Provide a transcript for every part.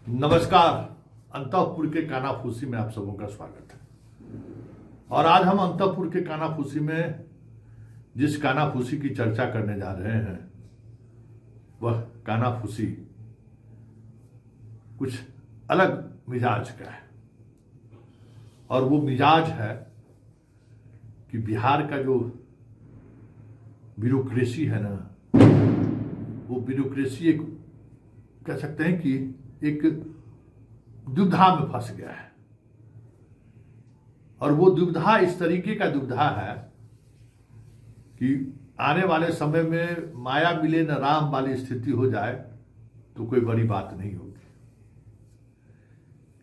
नमस्कार। अंतःपुर के कानाफूसी में आप सबों का स्वागत है। और आज हम अंतःपुर के कानाफूसी में जिस कानाफूसी की चर्चा करने जा रहे हैं वह कानाफूसी कुछ अलग मिजाज का है। और वो मिजाज है कि बिहार का जो ब्यूरोक्रेसी है ना, वो ब्यूरोक्रेसी एक कह सकते हैं कि एक दुविधा में फंस गया है। और वो दुविधा इस तरीके का दुविधा है कि आने वाले समय में माया मिले न राम वाली स्थिति हो जाए तो कोई बड़ी बात नहीं होगी।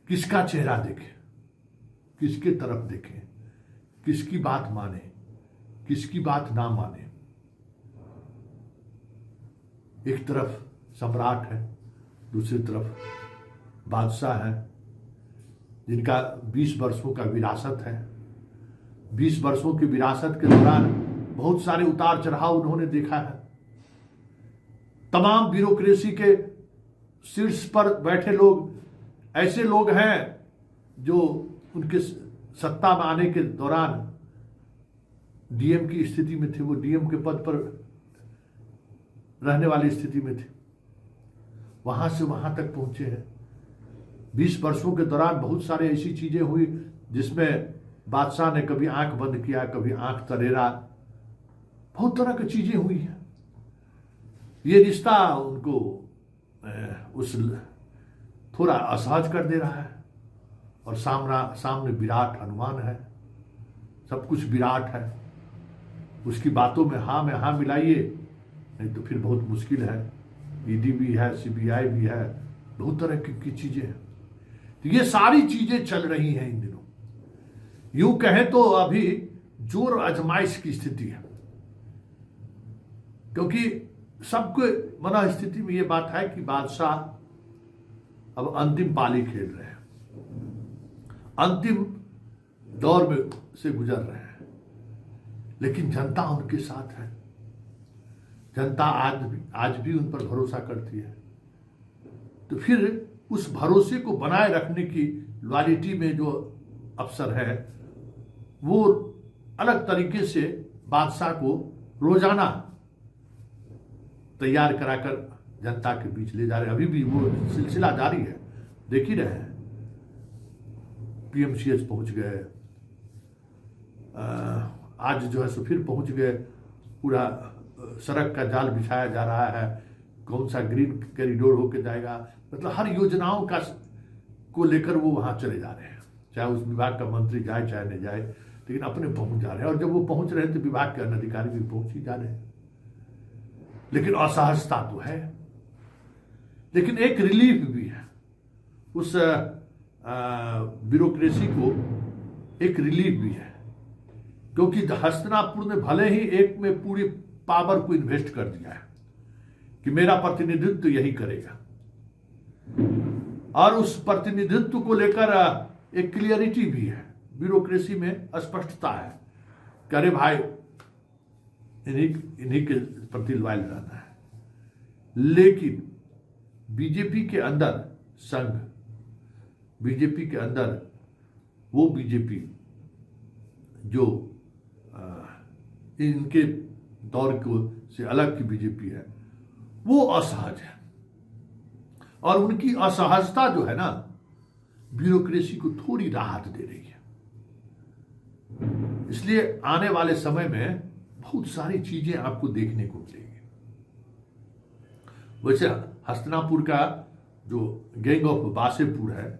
किसका चेहरा देखें, किसके तरफ देखें, किसकी बात माने, किसकी बात ना माने। एक तरफ सम्राट है, दूसरी तरफ बादशाह है जिनका 20 वर्षों का विरासत है। 20 वर्षों की विरासत के दौरान बहुत सारे उतार चढ़ाव उन्होंने देखा है। तमाम ब्यूरोक्रेसी के शीर्ष पर बैठे लोग ऐसे लोग हैं जो उनके सत्ता में आने के दौरान डीएम की स्थिति में थे, वो डीएम के पद पर रहने वाली स्थिति में थे, वहां से वहां तक पहुंचे हैं। 20 वर्षों के दौरान बहुत सारे ऐसी चीजें हुई जिसमें बादशाह ने कभी आंख बंद किया, कभी आंख तरेरा, बहुत तरह की चीजें हुई हैं। ये रिश्ता उनको उस थोड़ा असहज कर दे रहा है। और सामने विराट हनुमान है, सब कुछ विराट है। उसकी बातों में हाँ मिलाइए, नहीं तो फिर बहुत मुश्किल है। ईडी भी है, सीबीआई भी है, बहुत तरह की चीजें हैं। तो ये सारी चीजें चल रही हैं इन दिनों। यूं कहें तो अभी जोर आजमाइश की स्थिति है, क्योंकि सबके मन स्थिति में ये बात है कि बादशाह अब अंतिम पाली खेल रहे हैं, अंतिम दौर में से गुजर रहे हैं। लेकिन जनता उनके साथ है। जनता आज भी उन पर भरोसा करती है। तो फिर उस भरोसे को बनाए रखने की लॉयल्टी में जो अफसर है वो अलग तरीके से बादशाह को रोजाना तैयार कराकर जनता के बीच ले जा रहे हैं। अभी भी वो सिलसिला जारी है, देख ही रहे हैं। पीएमसीएच पहुंच गए, आज जो है सो फिर पहुंच गए। पूरा सड़क का जाल बिछाया जा रहा है, कौन सा ग्रीन कॉरिडोर होकर जाएगा, मतलब हर योजनाओं का को लेकर वो वहां चले जा रहे हैं। चाहे उस विभाग का मंत्री जाए चाहे नहीं जाए, लेकिन अपने पहुंच जा रहे हैं। और जब वो पहुंच रहे हैं तो विभाग के अन्य अधिकारी भी पहुंच ही जा रहे हैं। लेकिन असहजता तो है, लेकिन एक रिलीफ भी है। उस ब्यूरोक्रेसी को एक रिलीफ भी है, क्योंकि हस्तिनापुर ने भले ही एक में पूरी पावर को इन्वेस्ट कर दिया है कि मेरा प्रतिनिधित्व यही करेगा, और उस प्रतिनिधित्व को लेकर एक क्लियरिटी भी है, ब्यूरोक्रेसी में स्पष्टता है कि अरे भाई इन्हीं के प्रति लॉयल रहना है। लेकिन बीजेपी के अंदर संघ, बीजेपी के अंदर वो बीजेपी जो इनके दौर को से अलग की बीजेपी है, वो असहज है। और उनकी असहजता जो है ना, ब्यूरोक्रेसी को थोड़ी राहत दे रही है। इसलिए आने वाले समय में बहुत सारी चीजें आपको देखने को मिलेंगी। वैसे हस्तिनापुर का जो गैंग ऑफ वासेपुर है,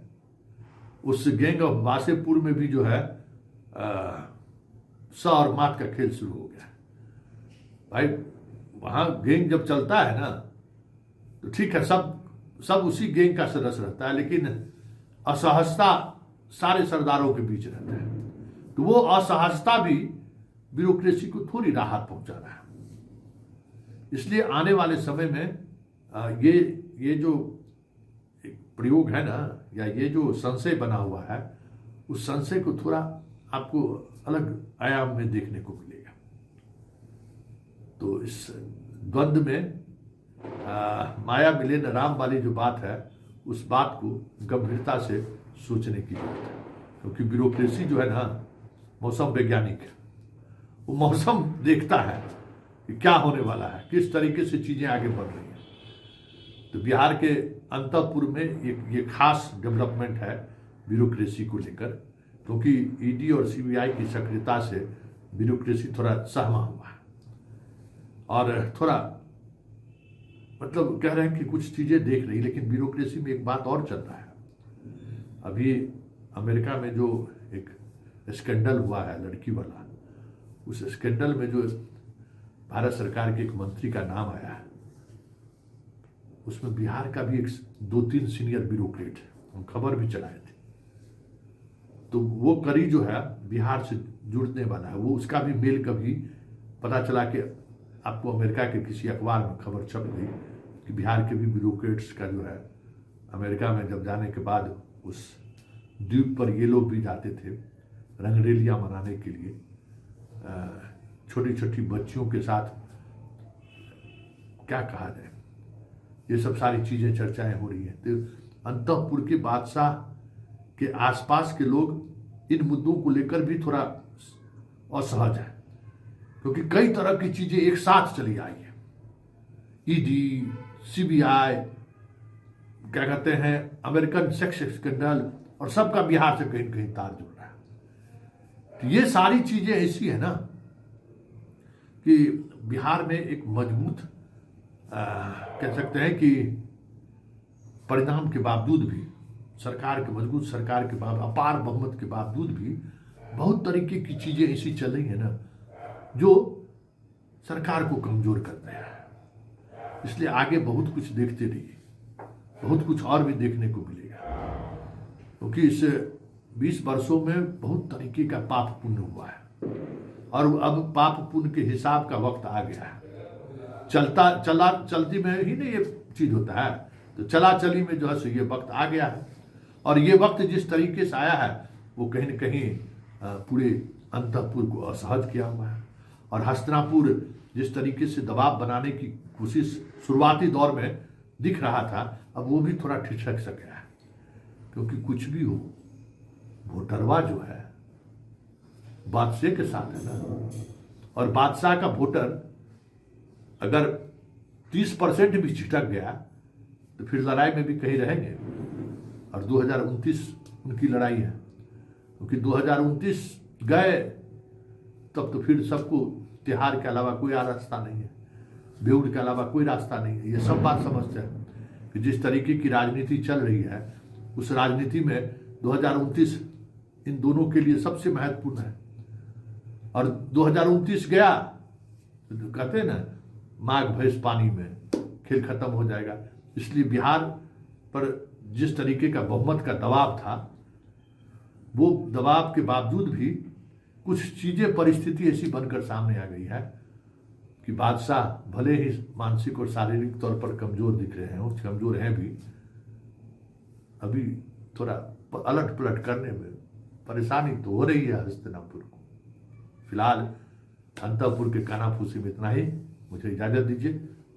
उस गैंग ऑफ वासेपुर में भी जो है स और मात का खेल शुरू हो गया है। भाई वहां गैंग जब चलता है ना तो ठीक है, सब उसी गैंग का सदस्य रहता है, लेकिन असहजता सारे सरदारों के बीच रहता है। तो वो असहजता भी ब्यूरोक्रेसी को थोड़ी राहत पहुंचा रहा है। इसलिए आने वाले समय में ये जो प्रयोग है ना, या ये जो संशय बना हुआ है, उस संशय को थोड़ा आपको अलग आयाम में देखने को मिलेगा। तो इस द्वंद्व में माया मिले न राम वाली जो बात है उस बात को गंभीरता से सोचने की बात है, क्योंकि ब्यूरोक्रेसी जो है ना, मौसम वैज्ञानिक है। वो मौसम देखता है कि क्या होने वाला है, किस तरीके से चीज़ें आगे बढ़ रही हैं। तो बिहार के अंतःपुर में ये खास डेवलपमेंट है ब्यूरोक्रेसी को लेकर, क्योंकि ईडी और सीबीआई की सक्रियता से ब्यूरोक्रेसी थोड़ा सहमा हुआ है और थोड़ा मतलब कह रहे हैं कि कुछ चीज़ें देख रही, लेकिन ब्यूरोक्रेसी में एक बात और चल रहा है। अभी अमेरिका में जो एक स्कैंडल हुआ है लड़की वाला, उस स्कैंडल में जो भारत सरकार के एक मंत्री का नाम आया है, उसमें बिहार का भी एक 2-3 सीनियर ब्यूरोक्रेट हम खबर भी चलाए थे। तो वो कड़ी जो है बिहार से जुड़ने वाला है, वो उसका भी मेल कभी पता चला कि आपको अमेरिका के किसी अखबार में खबर छप गई कि बिहार के भी ब्यूरोक्रेट्स का जो है अमेरिका में जब जाने के बाद उस द्वीप पर ये लोग भी जाते थे रंगरेलियाँ मनाने के लिए, छोटी छोटी बच्चियों के साथ, क्या कहा जाए, ये सब सारी चीज़ें चर्चाएं हो रही हैं। तो अंतःपुर के बादशाह के आसपास के लोग इन मुद्दों को लेकर भी थोड़ा असहज है, क्योंकि कई तरह की चीज़ें एक साथ चली आई है। ईडी, सीबीआई, क्या कहते हैं, अमेरिकन सेक्स स्कैंडल, और सबका बिहार से कहीं कहीं तार जुड़ रहा है। तो ये सारी चीज़ें ऐसी है ना कि बिहार में एक मजबूत कह सकते हैं कि परिणाम के बावजूद भी, सरकार के मजबूत सरकार के बाद, अपार बहुमत के बावजूद भी बहुत तरीके की चीज़ें ऐसी चल रही है ना जो सरकार को कमज़ोर करते हैं। इसलिए आगे बहुत कुछ देखते रहिए, बहुत कुछ और भी देखने को मिलेगा, क्योंकि इस 20 वर्षों में बहुत तरीके का पाप पुण्य हुआ है और अब पाप पुण्य के हिसाब का वक्त आ गया है। चलती में ही नहीं ये चीज़ होता है, तो चला चली में जो है सो ये वक्त आ गया है। और ये वक्त जिस तरीके से आया है वो कहीं न कहीं पूरे अंतःपुर को असहज किया हुआ है। और हस्तिनापुर जिस तरीके से दबाव बनाने की कोशिश शुरुआती दौर में दिख रहा था, अब वो भी थोड़ा ठिठक सा गया है, क्योंकि कुछ भी हो, वोटरवा जो है बादशाह के साथ है ना, और बादशाह का वोटर अगर 30% भी छिटक गया तो फिर लड़ाई में भी कहीं रहेंगे। और 2029 उनकी लड़ाई है, क्योंकि 2029 गए तब तो फिर सबको तिहाड़ के अलावा कोई रास्ता नहीं है, बेउड़ के अलावा कोई रास्ता नहीं है। ये सब बात समझते हैं कि जिस तरीके की राजनीति चल रही है, उस राजनीति में 2029 इन दोनों के लिए सबसे महत्वपूर्ण है। और 2029 गया तो कहते हैं ना, माघ भैंस पानी में, खेल खत्म हो जाएगा। इसलिए बिहार पर जिस तरीके का बहुमत का दबाव था, वो दबाव के बावजूद भी कुछ चीज़ें, परिस्थिति ऐसी बनकर सामने आ गई है कि बादशाह भले ही मानसिक और शारीरिक तौर पर कमज़ोर दिख रहे हैं, कमज़ोर हैं भी, अभी थोड़ा अलट पलट करने में परेशानी तो हो रही है हस्तिनापुर को। फिलहाल अंतःपुर के कानाफूसी में इतना ही, मुझे इजाज़त दीजिए।